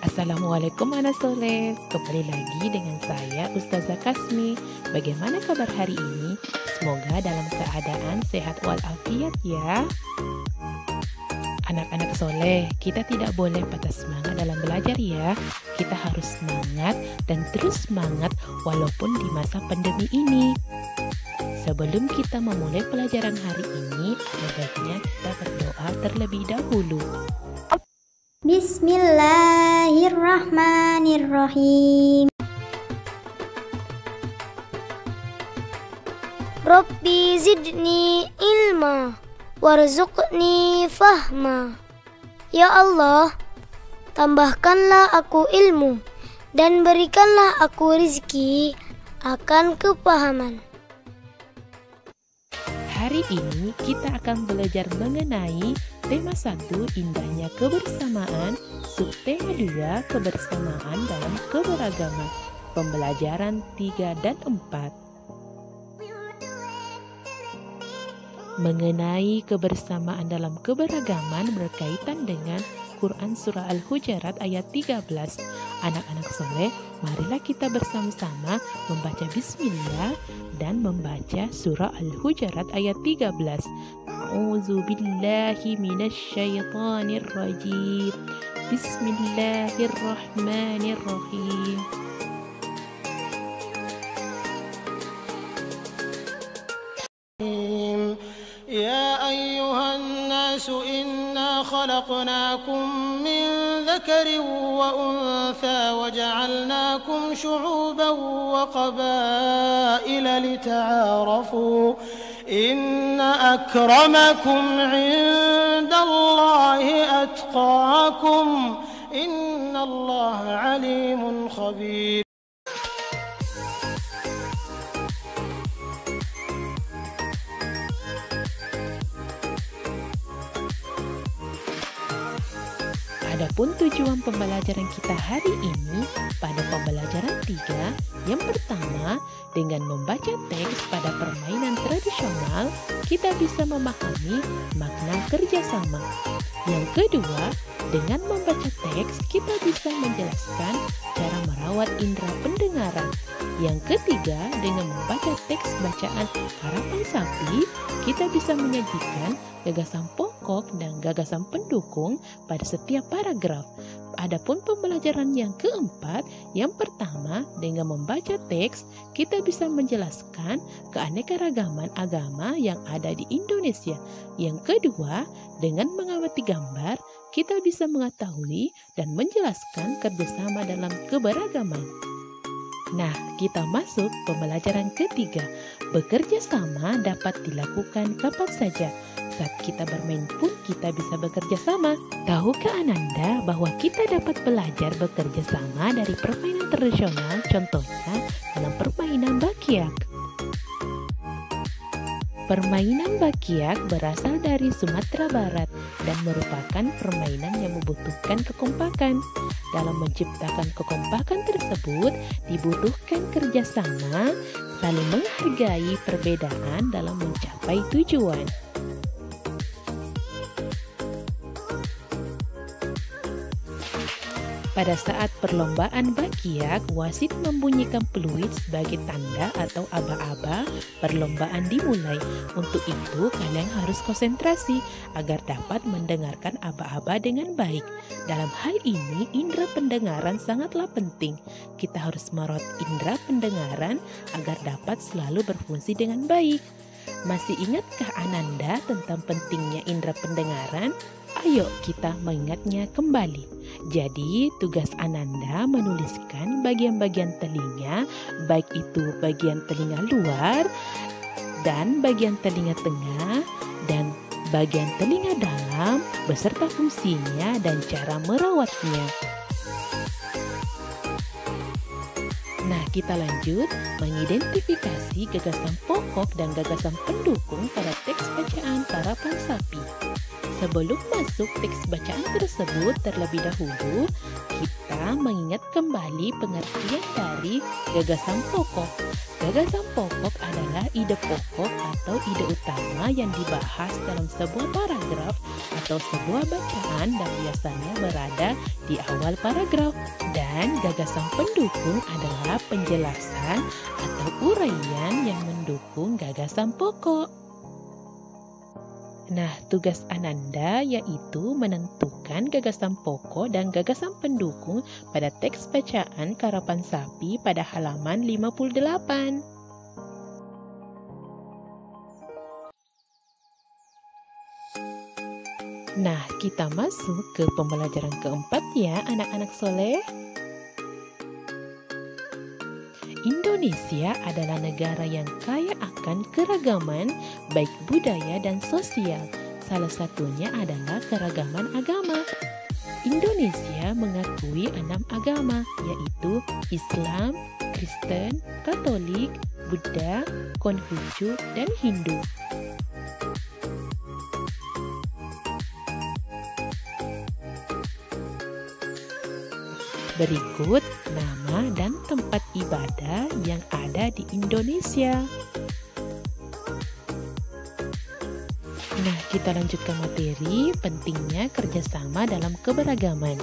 Assalamualaikum anak soleh. Kembali lagi dengan saya Ustazah Kasmi. Bagaimana kabar hari ini? Semoga dalam keadaan sehat walafiat ya. Anak-anak soleh, kita tidak boleh patah semangat dalam belajar ya. Kita harus semangat dan terus semangat walaupun di masa pandemi ini. Sebelum kita memulai pelajaran hari ini, ada baiknya kita berdoa terlebih dahulu. Bismillahirrahmanirrahim. Rabbi zidni ilma warzuqni fahma. Ya Allah, tambahkanlah aku ilmu dan berikanlah aku rizki akan kepahaman. Hari ini kita akan belajar mengenai tema 1, indahnya kebersamaan, subtema 2, kebersamaan dalam keberagaman, pembelajaran 3 dan 4. Mengenai kebersamaan dalam keberagaman berkaitan dengan Quran Surah Al-Hujurat ayat 13. Anak-anak soleh, marilah kita bersama-sama membaca bismillah dan membaca surah Al-Hujurat ayat 13. A'udzu billahi minasyaitonir rajim. Bismillahirrahmanirrahim. يا أيها الناس إنا خلقناكم من ذكر وأنثى وجعلناكم شعوبا وقبائل لتعارفوا إن أكرمكم عند الله أتقاكم إن الله عليم خبير. Adapun tujuan pembelajaran kita hari ini pada pembelajaran 3, yang pertama, dengan membaca teks pada permainan tradisional, kita bisa memahami makna kerjasama. Yang kedua, dengan membaca teks, kita bisa menjelaskan cara merawat indera pendengaran. Yang ketiga, dengan membaca teks bacaan harapan sapi, kita bisa menyajikan gagasan pokok dan gagasan pendukung pada setiap paragraf. Adapun pembelajaran yang keempat, yang pertama, dengan membaca teks, kita bisa menjelaskan keanekaragaman agama yang ada di Indonesia. Yang kedua, dengan mengamati gambar, kita bisa mengetahui dan menjelaskan kerjasama dalam keberagaman. Nah, kita masuk pembelajaran ketiga. Bekerja sama dapat dilakukan kapan saja. Saat kita bermain pun kita bisa bekerja sama. Tahukah Ananda bahwa kita dapat belajar bekerja sama dari permainan tradisional, contohnya dalam permainan bakyak. Permainan bakyak berasal dari Sumatera Barat dan merupakan permainan yang membutuhkan kekompakan. Dalam menciptakan kekompakan tersebut dibutuhkan kerjasama, saling menghargai perbedaan dalam mencapai tujuan. Pada saat perlombaan bakyak, wasit membunyikan peluit sebagai tanda atau aba-aba perlombaan dimulai. Untuk itu, kalian harus konsentrasi agar dapat mendengarkan aba-aba dengan baik. Dalam hal ini, indera pendengaran sangatlah penting. Kita harus merawat indera pendengaran agar dapat selalu berfungsi dengan baik. Masih ingatkah Ananda tentang pentingnya indera pendengaran? Ayo kita mengingatnya kembali. Jadi tugas Ananda menuliskan bagian-bagian telinga, baik itu bagian telinga luar dan bagian telinga tengah dan bagian telinga dalam beserta fungsinya dan cara merawatnya. Nah, kita lanjut mengidentifikasi gagasan pokok dan gagasan pendukung pada teks bacaan harapan sapi. Sebelum masuk teks bacaan tersebut terlebih dahulu, kita mengingat kembali pengertian dari gagasan pokok. Gagasan pokok adalah ide pokok atau ide utama yang dibahas dalam sebuah paragraf atau sebuah bacaan dan biasanya berada di awal paragraf. Dan gagasan pendukung adalah penjelasan atau uraian yang mendukung gagasan pokok. Nah, tugas Ananda yaitu menentukan gagasan pokok dan gagasan pendukung pada teks bacaan Karapan Sapi pada halaman 58. Nah, kita masuk ke pembelajaran keempat ya anak-anak soleh. Indonesia adalah negara yang kaya akan keragaman baik budaya dan sosial. Salah satunya adalah keragaman agama. Indonesia mengakui 6 agama, yaitu Islam, Kristen, Katolik, Buddha, Konghucu, dan Hindu. Berikut nama dan tempat ibadah yang ada di Indonesia. Nah, kita lanjutkan materi pentingnya kerjasama dalam keberagaman.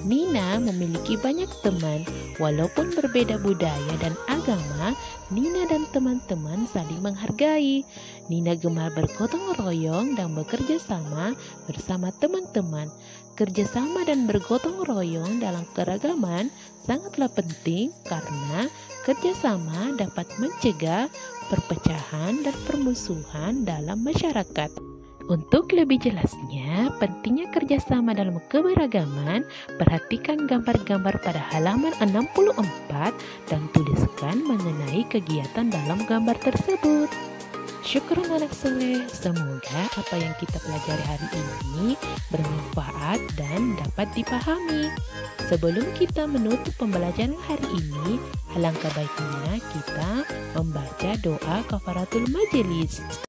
Nina memiliki banyak teman. Walaupun berbeda budaya dan agama, Nina dan teman-teman saling menghargai. Nina gemar bergotong royong dan bekerja sama bersama teman-teman. Kerjasama dan bergotong royong dalam keragaman sangatlah penting karena kerjasama dapat mencegah perpecahan dan permusuhan dalam masyarakat. Untuk lebih jelasnya, pentingnya kerjasama dalam keberagaman, perhatikan gambar-gambar pada halaman 64 dan tuliskan mengenai kegiatan dalam gambar tersebut. Syukron anak soleh, semoga apa yang kita pelajari hari ini bermanfaat dan dapat dipahami. Sebelum kita menutup pembelajaran hari ini, alangkah baiknya kita membaca doa kafaratul majelis.